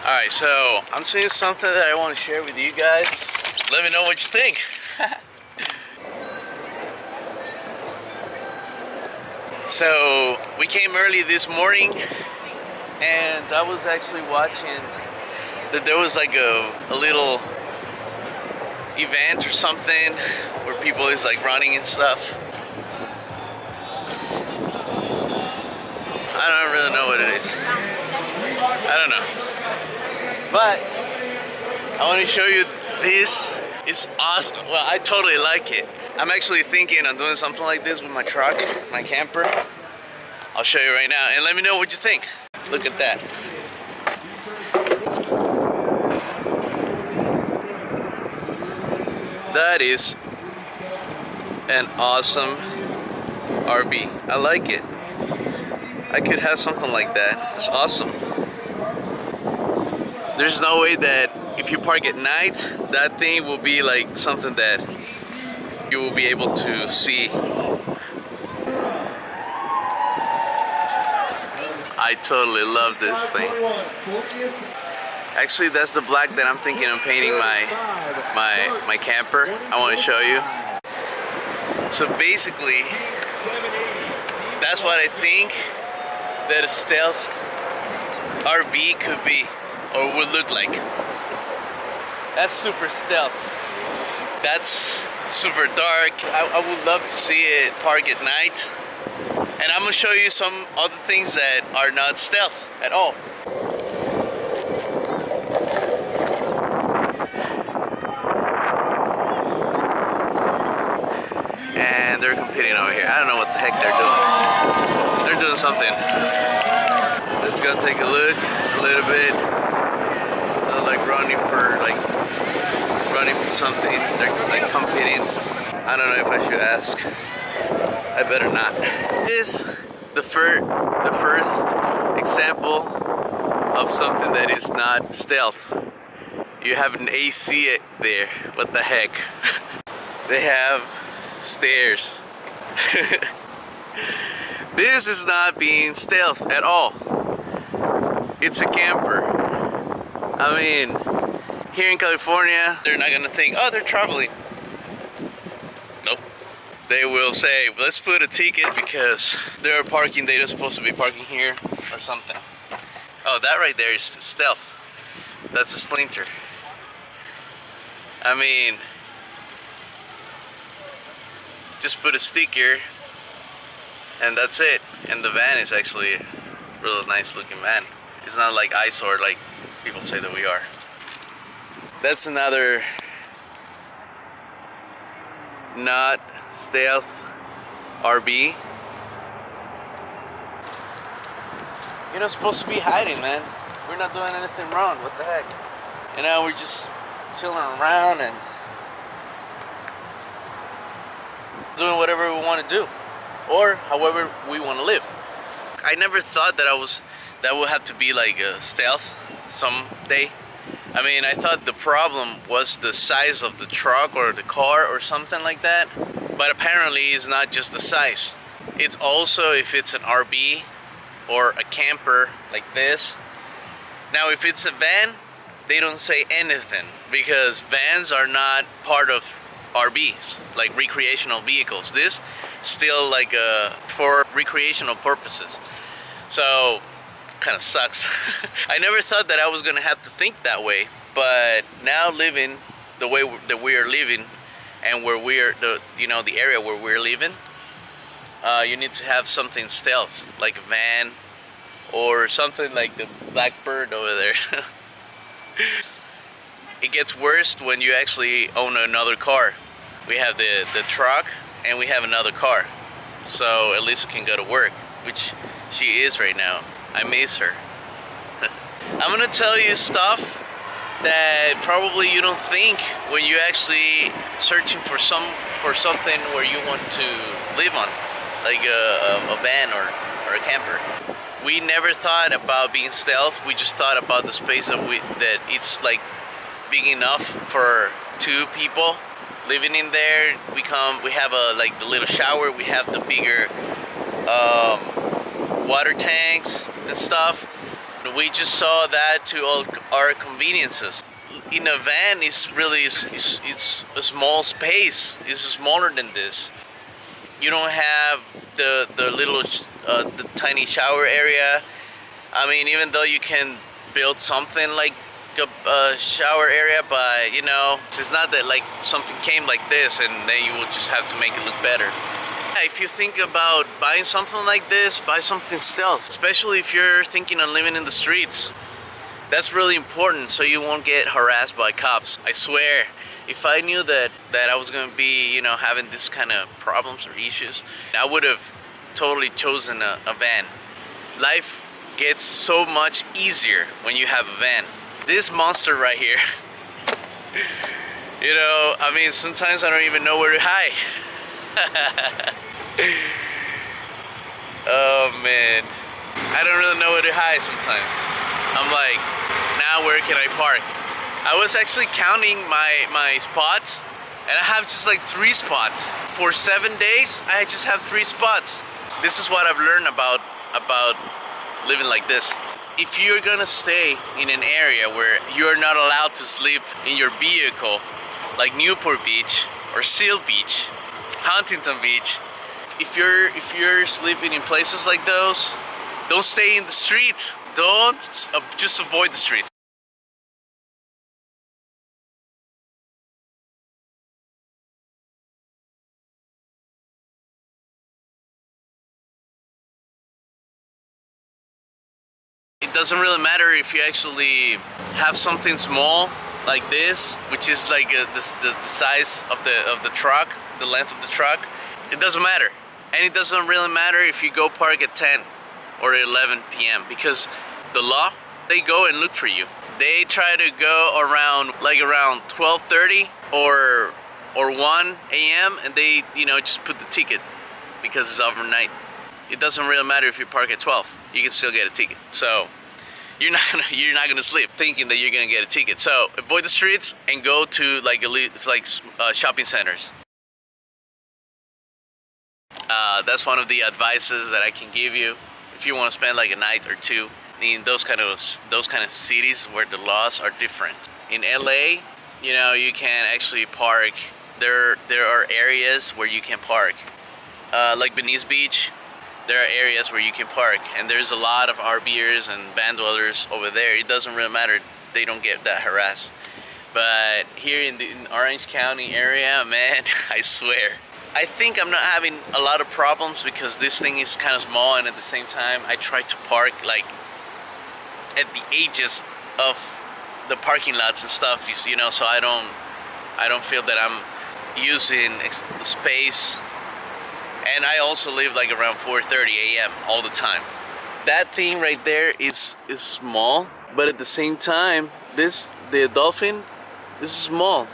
Alright, so I'm seeing something that I want to share with you guys. Let me know what you think. So we came early this morning and I was actually watching that there was like a little event or something where people is like running and stuff. I don't really know what it is. I don't know. But I want to show you this. It's awesome. Well, I totally like it. I'm actually thinking on doing something like this with my truck, my camper. I'll show you right now and let me know what you think. Look at that. That is an awesome RV. I like it. I could have something like that. It's awesome. There's no way that if you park at night, that thing will be like something that you will be able to see. I totally love this thing. Actually, that's the black that I'm thinking of painting my camper. I want to show you. So basically, that's what I think that a stealth RV could be or would look like. That's super stealth. That's super dark. I would love to see it park at night. And I'm gonna show you some other things that are not stealth at all. And they're competing over here. I don't know what the heck they're doing. They're doing something. Let's go take a look a little bit. They're like running for something. They're like competing. I don't know if I should ask. I better not. This is the first example of something that is not stealth. You have an AC there. What the heck? They have stairs. This is not being stealth at all. It's a camper. I mean, here in California, they're not gonna think, oh, they're traveling. Nope. They will say, let's put a ticket because they're parking, they're supposed to be parking here or something. Oh, that right there is stealth. That's a splinter. I mean, just put a sticker and that's it. And the van is actually a really nice looking van. It's not like eyesore like people say that we are. That's another not stealth RV. You're not supposed to be hiding, man. We're not doing anything wrong. What the heck? You know, we're just chilling around and doing whatever we want to do, or however we want to live. I never thought that would have to be like a stealth someday. I mean, I thought the problem was the size of the truck or the car or something like that. But apparently it's not just the size. It's also if it's an RV or a camper like this. Now if it's a van, they don't say anything because vans are not part of RVs, like recreational vehicles. This still like for recreational purposes. So kind of sucks. I never thought that I was gonna have to think that way, but now living the way that we are living and where we're the area where we're living, you need to have something stealth like a van or something like the Blackbird over there. It gets worse when you actually own another car. We have the truck and we have another car, so at least we can go to work, which she is right now. I miss her. I'm gonna tell you stuff that probably you don't think when you actually searching for something where you want to live on, like a van or a camper. We never thought about being stealth. We just thought about the space that it's like big enough for two people living in there. We have like the little shower. We have the bigger water tanks and stuff. We just saw that to all our conveniences. In a van, it's really it's a small space. It's smaller than this. You don't have the little the tiny shower area. I mean, even though you can build something like a shower area, but you know, it's not that like something came like this and then you will just have to make it look better. If you think about buying something like this, buy something stealth, especially if you're thinking on living in the streets. That's really important so you won't get harassed by cops. I swear, if I knew that I was going to be, you know, having this kind of problems or issues, I would have totally chosen a van. Life gets so much easier when you have a van. This monster right here, you know, I mean, sometimes I don't even know where to hide. Oh man, I don't really know where to hide sometimes. I'm like, now where can I park? I was actually counting my spots, and I have just like 3 spots. For 7 days, I just have 3 spots. This is what I've learned about living like this. If you're gonna stay in an area where you're not allowed to sleep in your vehicle, like Newport Beach or Seal Beach, Huntington Beach, if you're sleeping in places like those, don't stay in the street. Don't, just avoid the streets. It doesn't really matter if you actually have something small like this, which is like the size of the truck, the length of the truck. It doesn't matter. And it doesn't really matter if you go park at 10 or 11 p.m. because the law, they go and look for you. They try to go around 12:30 or 1 a.m. and they, you know, just put the ticket because it's overnight. It doesn't really matter if you park at 12. You can still get a ticket. So you're not gonna sleep thinking that you're gonna get a ticket. So avoid the streets and go to shopping centers. That's one of the advices that I can give you if you want to spend like a night or two in those kind of cities where the laws are different. In LA, you know, you can actually park. There are areas where you can park, like Venice Beach. There are areas where you can park, and there's a lot of RVers and van dwellers over there. It doesn't really matter; they don't get that harassed. But here in Orange County area, man, I swear. I think I'm not having a lot of problems because this thing is kind of small, and at the same time I try to park like at the edges of the parking lots and stuff, you know, so I don't feel that I'm using space. And I also live like around 4:30 a.m. all the time. That thing right there is small, but at the same time, the Dolphin, this is small.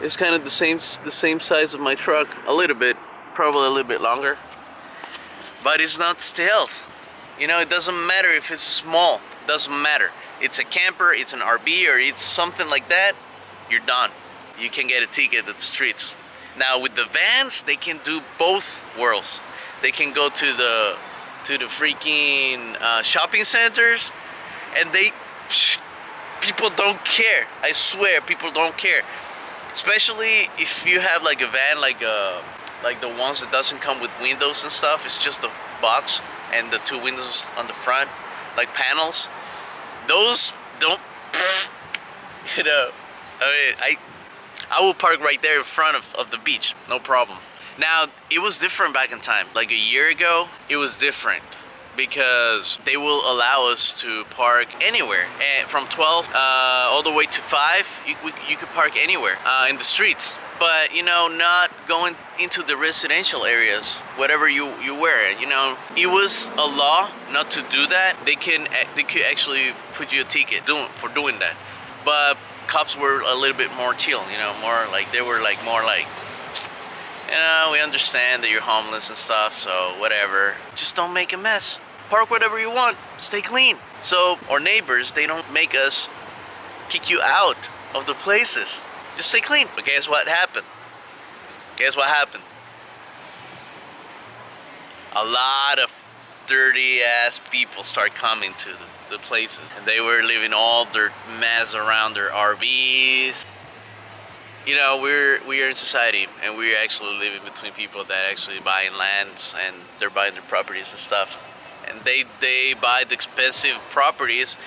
It's kind of the same size of my truck, a little bit, probably a little bit longer. But it's not stealth. You know, it doesn't matter if it's small. It doesn't matter. It's a camper, it's an RV, or it's something like that. You're done. You can get a ticket at the streets. Now with the vans, they can do both worlds. They can go to the freaking shopping centers, and people don't care. I swear, people don't care. Especially if you have like a van, like the ones that doesn't come with windows and stuff. It's just a box and the 2 windows on the front, like panels. Those don't, you know. I mean, I will park right there in front of the beach, no problem. Now, it was different back in time. Like a year ago, it was different because they will allow us to park anywhere. And from 12 all the way to 5, you could park anywhere in the streets. But, you know, not going into the residential areas, whatever you were, you know. It was a law not to do that. They could actually put you a ticket for doing that. But cops were a little bit more chill, you know, more like, they were like more like, you know, we understand that you're homeless and stuff, so whatever. Just don't make a mess. Park whatever you want. Stay clean. So our neighbors, they don't make us kick you out of the places. Just stay clean. But guess what happened? Guess what happened? A lot of dirty ass people start coming the places, and they were leaving all their mess around their RVs. You know, we are in society, and we're actually living between people that actually buying lands, and they're buying their properties and stuff, and they buy the expensive properties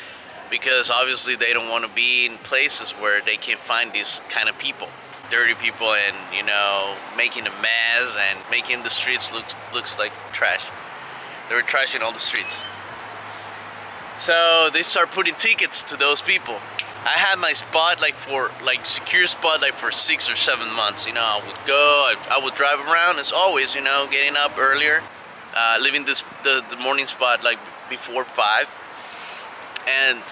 because obviously they don't want to be in places where they can find these kind of people, dirty people, and you know, making a mess and making the streets looks like trash. They were trashing all the streets. So they start putting tickets to those people. I had my spot secure spot for 6 or 7 months. You know, I would go, I would drive around as always, you know, getting up earlier, leaving the morning spot like before 5, and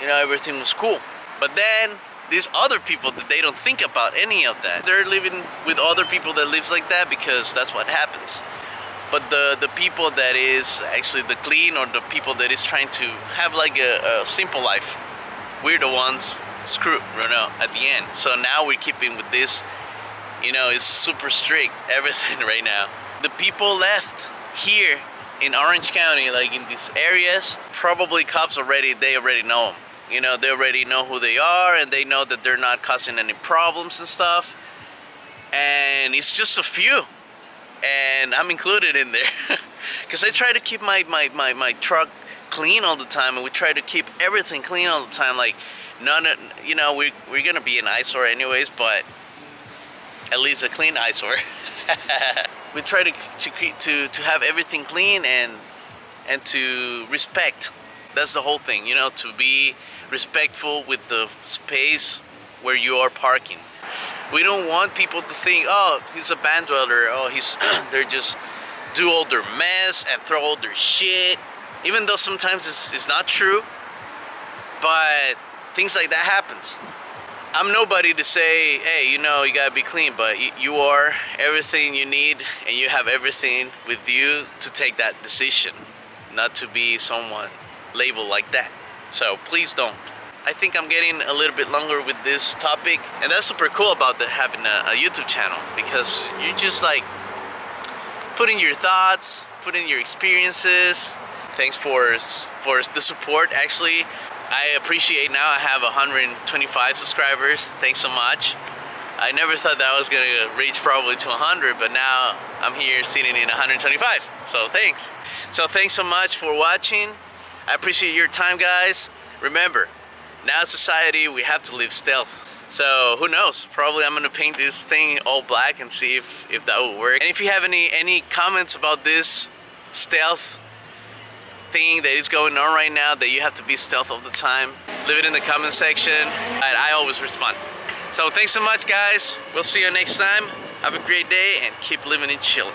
you know, everything was cool. But then these other people, that they don't think about any of that. They're living with other people that lives like that because that's what happens. But the people that is actually the clean, or the people that is trying to have like a simple life, we're the ones screwed, you know, at the end. So now we're keeping with this, you know, it's super strict, everything right now. The people left here in Orange County, like in these areas, probably cops they already know them. You know, they already know who they are, and they know that they're not causing any problems and stuff. And it's just a few. And I'm included in there. Because I try to keep my truck clean all the time, and we try to keep everything clean all the time. Like, you know, we're gonna be an eyesore anyways, but at least a clean eyesore. We try to have everything clean and to respect. That's the whole thing, you know, to be respectful with the space where you are parking. We don't want people to think, oh, he's a band dweller, oh, they're just do all their mess and throw all their shit. Even though sometimes it's not true, but things like that happens. I'm nobody to say, hey, you know, you gotta be clean, but you are everything you need, and you have everything with you to take that decision, not to be someone labeled like that. So please don't. I think I'm getting a little bit longer with this topic, and that's super cool about having a YouTube channel, because you're just like putting your thoughts, putting your experiences. Thanks for the support. Actually, I appreciate now I have 125 subscribers. Thanks so much. I never thought that I was gonna reach probably to 100, but now I'm here sitting in 125. So thanks. So thanks so much for watching. I appreciate your time, guys. Remember, now in society, we have to live stealth. So who knows? Probably I'm gonna paint this thing all black and see if that will work. And if you have any comments about this stealth thing that is going on right now, that you have to be stealth all the time, leave it in the comment section. I always respond. So thanks so much, guys. We'll see you next time. Have a great day and keep living and chilling.